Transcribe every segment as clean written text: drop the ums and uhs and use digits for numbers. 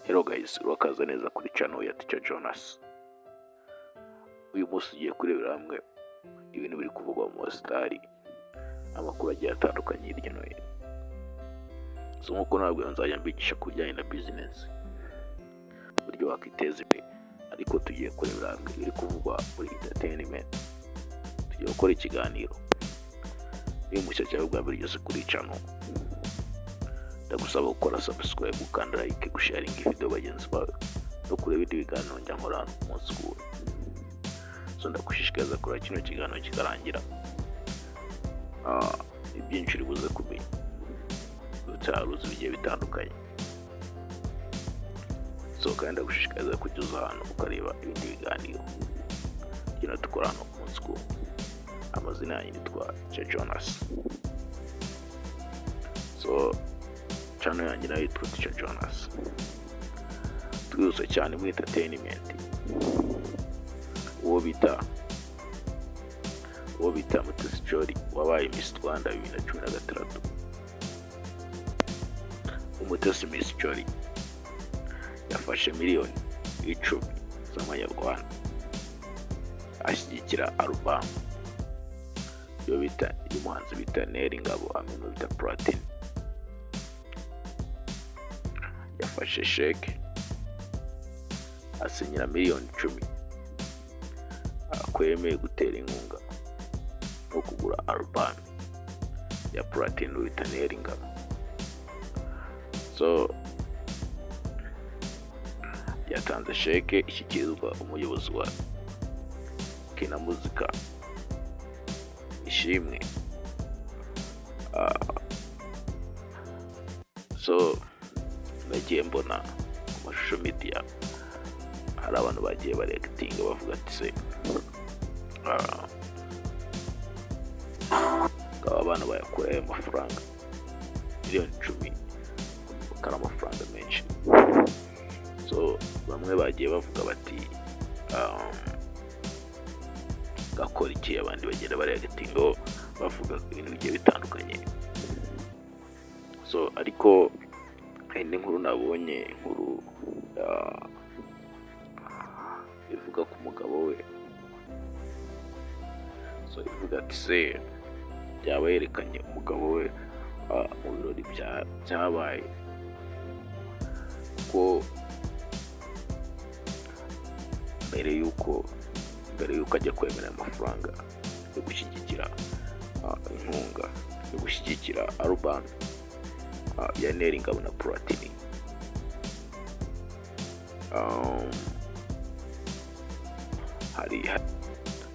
Hello guys, urakaza neza kuri channel ya Teacher Jonas. Uyu munsi ugiye kurebera hamwe ibintu biri kuvugwa mu stari, amakuru agiye atandukanye hirya no hino. So nkuko nabwo nzajya mbigisha kujyanye na business, buryo wakiteza imbere, ariko tugiye kurebera hamwe ibiri kuvugwa muri entertainment. Tugiye gukora ikiganiro. Uyu mushya cyawe bwa mbere cyose kuri channel, ndagusaba gukora subscribe, ukanda like, gusharinga video bagenzi bawe, no kureba ibindi biganiro njya nkora umunsi ku wundi. So ndagushishikariza kuri kino kiganiro kikarangira ibyinshi uri buze kumenya, utaruzi bigiye bitandukanye. So kandi ndagushishikariza kujya hano ukareba ibindi biganiro kino dukora hano umunsi ku wundi. Amazina yanjye nitwa Teacher Jonas. So channel yanjye nayo yitwa Teacher Jonas. Twihuse cyane muri entertainment. Uwo bita Mutesi Jolly wabaye Miss Rwanda 2016. Umutesi Miss Jolly yafashe miliyoni 10 z'amanyarwanda ashyigikira album y'umuhanzi bita Neri Ngabo ameno bita Platini. Yafashe sheke asinyira miliyoni 10 akwemeye gutera inkunga no kugura album ya Platini bita Neri Ngabo. So yatanze sheke ishyikirizwa umuyobozi wa Kina Muzika Ishimwe. So nagiye mbona ku mashusho media hari abantu bagiye bareactinga bavuga ati se abana bayakoreye amafaranga miliyoni 10 bakara amafaranga menshi. So bamwe bagiye bavuga bati gakora iki, abandi bagenda bareactinga bavuga ibintu bigiye bitandukanye. So ariko indi nkuru nabonye, inkuru ivuga ku mugabo we. So ivuga ati se yaba yerekanye umugabo we mu birori byabaye ko mbere yuko ajya kwemera amafaranga yo gushyigikira inkunga yo gushyigikira album ya Neri Ngabo na Platini.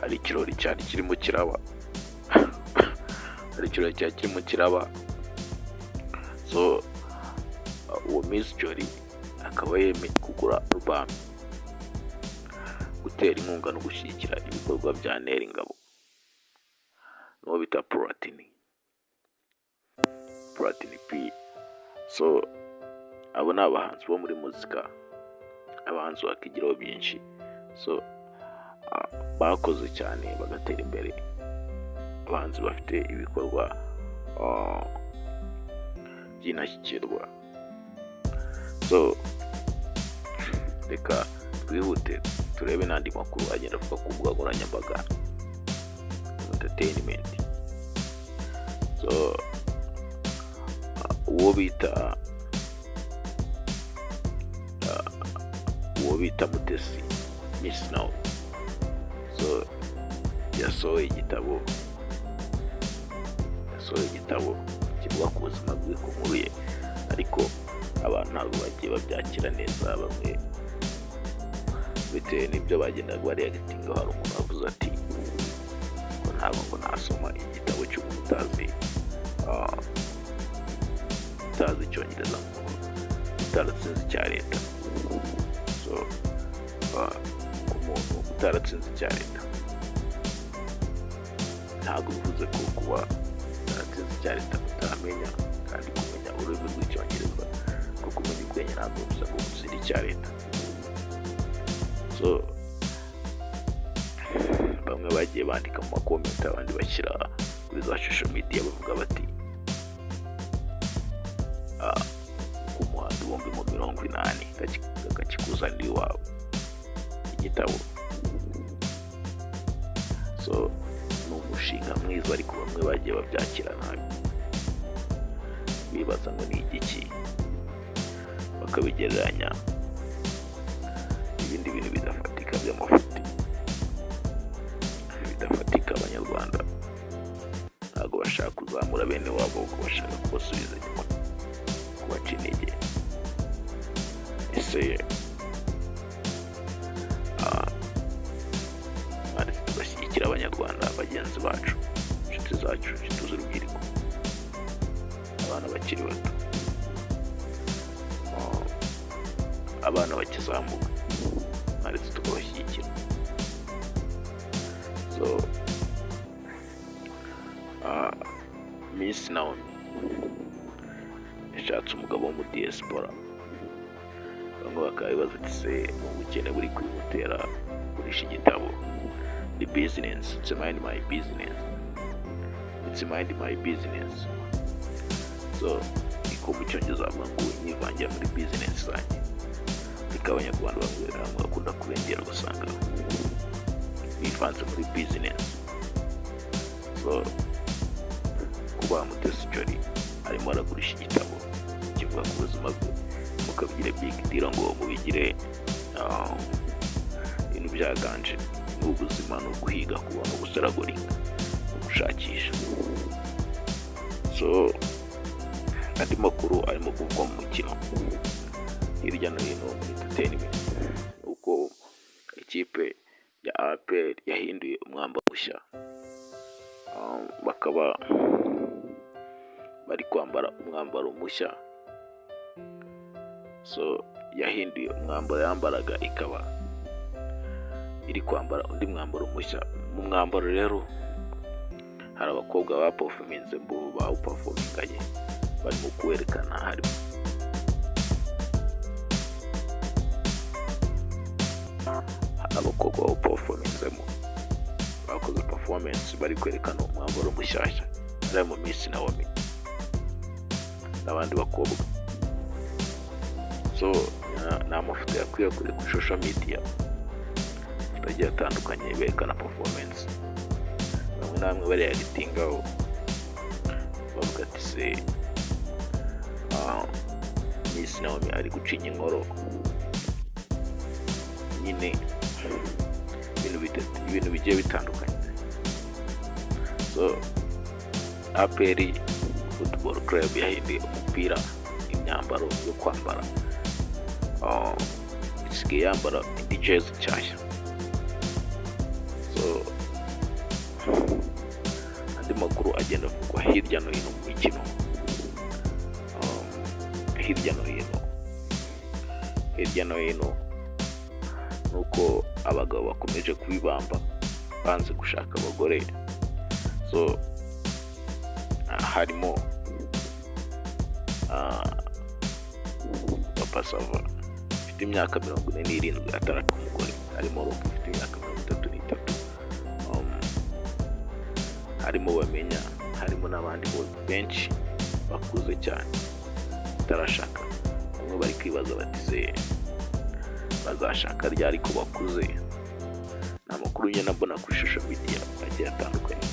Hari ikirori cyari kirimo kiraba So uwo Miss Jolly akaba yemeye kugura album, gutera inkunga no gushyigikira ibikorwa bya Neri Ngabo n'uwo bita Platini P. So abo ni abahanzi bo muri muzika, abahanzi bakigiraho byinshi. So bakoze cyane bagatera imbere, abahanzi bafite ibikorwa by'inashyikirwa. So reka twihute turebe n'andi makuru agenda avuga ku mbuga nkoranyambaga entertainment. So uwo bita Mutesi Miss Now, so yasohoye igitabo kivuga ku buzima bwe ku nkuru ye, ariko abantu ntabwo bagiye babyakira neza. Bamwe bitewe n'ibyo bagenda bareactinga, hari umuntu wavuze ati ko ntabwo nasoma igitabo cy'umuntu utazi icyongereza, utaratsinze icya leta. So ku muntu utaratsinze icya leta ntabwo bivuze ko kuba utaratsinze icya leta utamenya kandi kumenya ururimi rw'icyongereza, ko kumenya ubwenge ntabwo bisa ngo gutsinda icya leta. So bamwe bagiye bandika mu makomenti, abandi bashyira kuri za social media bavuga bati ku muhanda 1000 80 kakikuzanira iwawe igitabo. So ni umushinga mwiza ariko bamwe bagiye babyakira nabi, bibaza ngo ni igiki, bakabigereranya ibindi bintu bidafatika by'amafuti bidafatika. Abanyarwanda ntabwo bashaka kuzamura bene wabo, kuko bashaka kubasubiza inyuma, kubaca intege. Ese tugashyigikira abanyarwanda bagenzi bacu, inshuti zacu, inshuti z'urubyiruko, abana bakiri bato, abana bakizamuka, ndetse tukabashyigikira. So Miss Naomi yashatse umugabo wo mu diaspora, bamwe bakaba bibaza ati se ubukene buri kwimutera kugurisha igitabo? The business, it's mind my business, it's mind my business. So niko mu cyongereza bavuga ngo nivangira muri business zanjye, ariko abanyarwanda bamwe bakunda kurengera gusanga bivanze muri business. So kuba Mutesi Jolly arimo aragurisha igitabo kivuga ku buzima bwe, mukabigire big deal ngo mubigire ibintu byaganje n'ubuzima, no guhiga, kuba no gusaragoringa, no gushakisha. So andi makuru arimo kuvugwa mu mukino hirya no hino muri entertainment, uko ikipe ya APR yahinduye umwambaro mushya, bakaba bari kwambara umwambaro mushya. So yahinduye umwambaro yambaraga, ikaba iri kwambara undi mwambaro mushya. Mu mwambaro rero hari abakobwa baperforminze mbo bawuperforminganye, barimo kwerekana, hari abakobwa bawuperforminzemo bakoze performance, bari kwerekana umwambaro mushyashya, harimo Miss Naomi n'abandi bakobwa. So ni amafoto yakwirakwiye kuri social media agiye atandukanye berekana performance, bamwe na bamwe bari editingaho bavuga ati se Miss Naomi ari gucinya inkoro nyine, ibintu bigiye bitandukanye. So APR Football Club yahinduye umupira, imyambaro yo kwambara, isigaye yambara indi jezi nshyashya. So andi makuru agenda avugwa hirya no hino mu mikino, hirya no hino nuko abagabo bakomeje kubibamba, banze gushaka abagore. So harimo Papa Sava ufite imyaka 47 ataraka umugore, harimo Rob ufite imyaka 33, harimo Bamenya, harimo n'abandi benshi bakuze cyane batarashaka. Bamwe bari kwibaza bati se bazashaka ryari ko bakuze? Nta makuru njye nabona kuri social media agiye atandukanye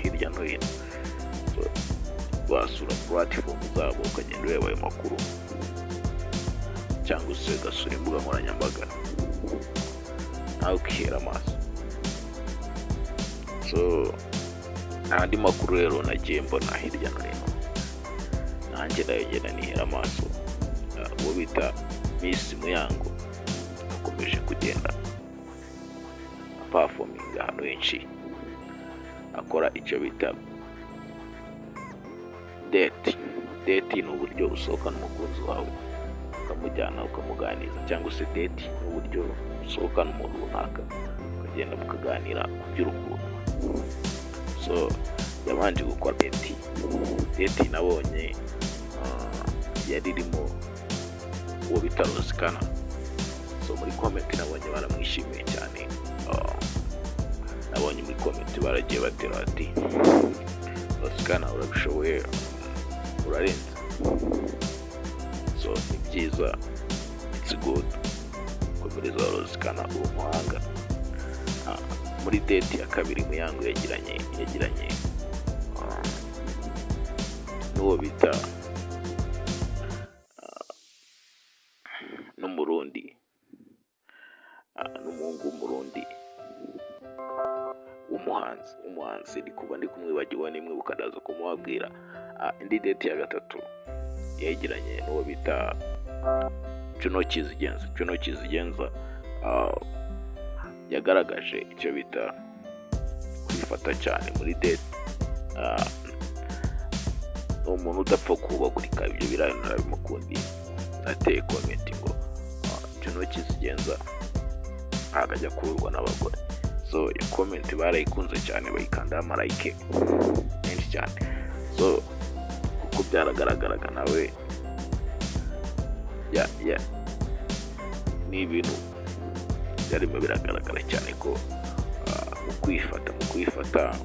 hirya no hino. So basura platform zabo ukagenda ureba ayo makuru, cyangwa se ugasura imbuga nkoranyambaga nawe ukihera amaso. So andi makuru rero nagiye mbona hirya no hino, nanjye ndagenda nihera amaso. Uwo bita Miss Muyango akomeje kugenda performing ahantu henshi, akora icyo bita date. Ni uburyo usohokana umukunzi wawe ukamujyana ukamuganiza, cyangwa se date ni uburyo usohokana umuntu runaka ukagenda mukaganira ku by'urukundo. So yabanje gukora date nabonye yari irimo uwo bita Rosikana. So muri comment nabonye baramwishimiye cyane, nabonye muri comment baragiye batera ati Rosikana urabishoboye, urarenze. So ni byiza it's good. Komereza warozikana umuhanga. Muri date ya kabiri Muyango yagiranye n'uwo bita n'umurundi, n'umuhungu w'umurundi umuhanzi ndi kuba ndi kumwibagiwe nimwe bukadaza kumubabwira. Indi date ya gatatu yagiranye n'uwo bita Juno Kizigenza. Yagaragaje icyo bita kwifata cyane muri date. Umuntu udapfa kubagurika, ibyo biranira bimukundiye. Nateye comment ngo Juno Kizigenza agajya kururwa n'abagore. So iyo comment barayikunze cyane, bayikanda amalike menshi cyane. So kuko byaragaragaraga nawe ni ibintu byarimo biragaragara cyane ko mu kwifata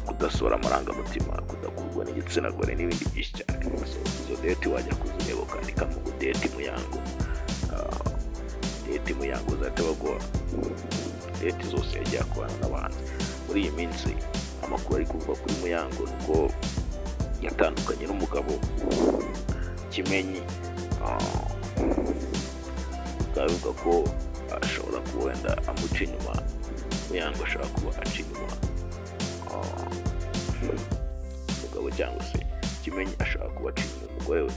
kudasora amarangamutima, kudakurwa n'igitsina gore n'ibindi byinshi cyane. So izo date wajya kuzireba ukandika mu date Muyango zatabagwa. Date zose yagiye akorana n'abantu muri iyi minsi. Amakuru ari kuvuga kuri Muyango nuko yatandukanye n'umugabo Kimenyi. Ukavuga ko ashobora kuba wenda amuca inyuma, Muyango ashobora kuba aca inyuma umugabo, cyangwa se Kimenyi ashobora kuba aca inyuma umugore we.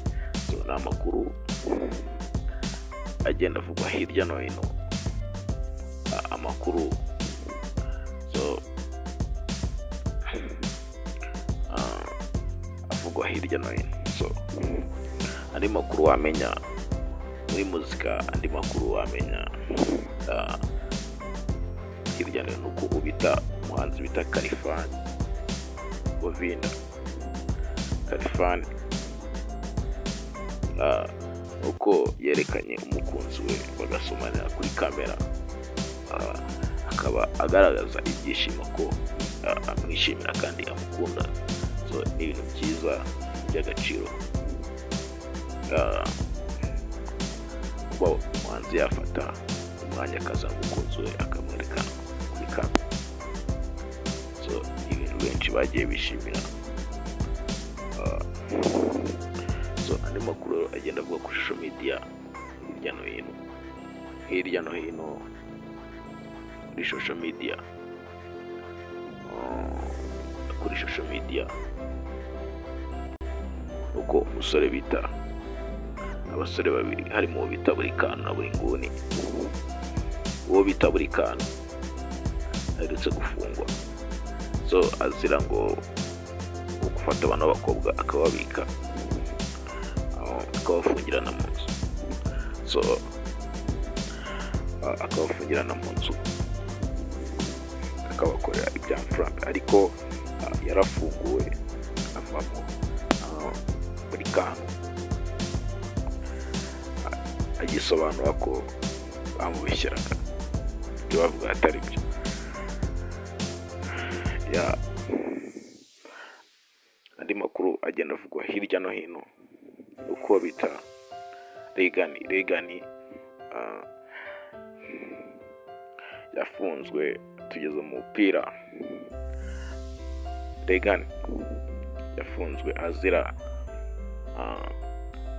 So ni amakuru agenda avugwa hirya no hino, amakuru avugwa hirya no hino. So andi makuru wamenya muri muzika, andi makuru wamenya hirya no hino, uko ubita umuhanzi bita Khalfan Govinda. Khalfan uko yerekanye umukunzi we bagasomanira kuri kamera, akaba agaragaza ibyishimo ko amwishimira kandi amukunda. So ni ibintu byiza by'agaciro kuba umuhanzi yafata umwanya akaza umukunzi we akamwereka kuri kamera. So ibintu benshi bagiye bishimira. So andi makuru agenda avuga kuri social media hirya no hino kuri social media. Uko umusore bita abasore babiri, harimo uwo bita Burikano na Buringuni. Uwo bita Burikano aherutse gufungwa, so azira ngo gufata abana b'abakobwa akababika, akabafungirana mu nzu. So akabafungirana mu nzu akabakorera ibyamfuranga, ariko yarafunguwe avamo. Burikano agisobanura ko bamubeshyeraga, ibyo bavuga atari byo. Andi makuru agenda avugwa hirya no hino uko bita Regani yafunzwe. Tugeze mu mupira. Regani yafunzwe azira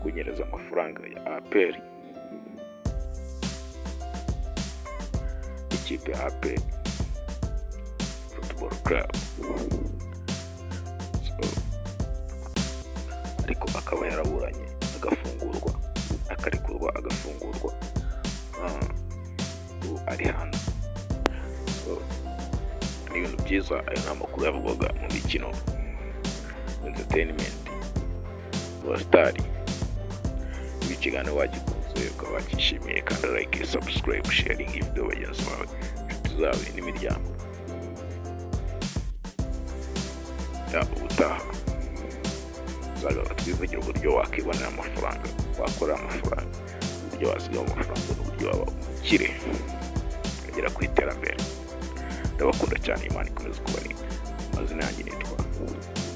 kunyereza amafaranga ya APR, ikipe ya APR Football Club. Ariko akaba yaraburanye agafungurwa, akarekurwa agafungurwa, ari hanze. So ni ibintu byiza. Ayo ni amakuru yavugwaga mu mikino, entertainment, Stari. Ikiganiro wagikunze ukaba wakishimiye, kandi like, subscribe, sharing video bagenzi bawe, inshuti zawe n'imiryango. Ubutaha uzagaruka twivugira uburyo wakibonera amafaranga, wakora amafaranga, uburyo wasigaho amafaranga, n'uburyo waba umukire ukagera ku iterambere. Ndabakunda cyane, Imana ikomeze kubarinda. Amazina yanjye nitwa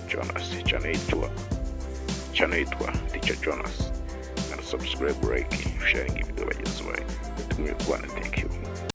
Jonas, channel yitwa Teacher Jonas. subscribe, like, sharing video bagenzi bawe. Tumwe kubana, thank you.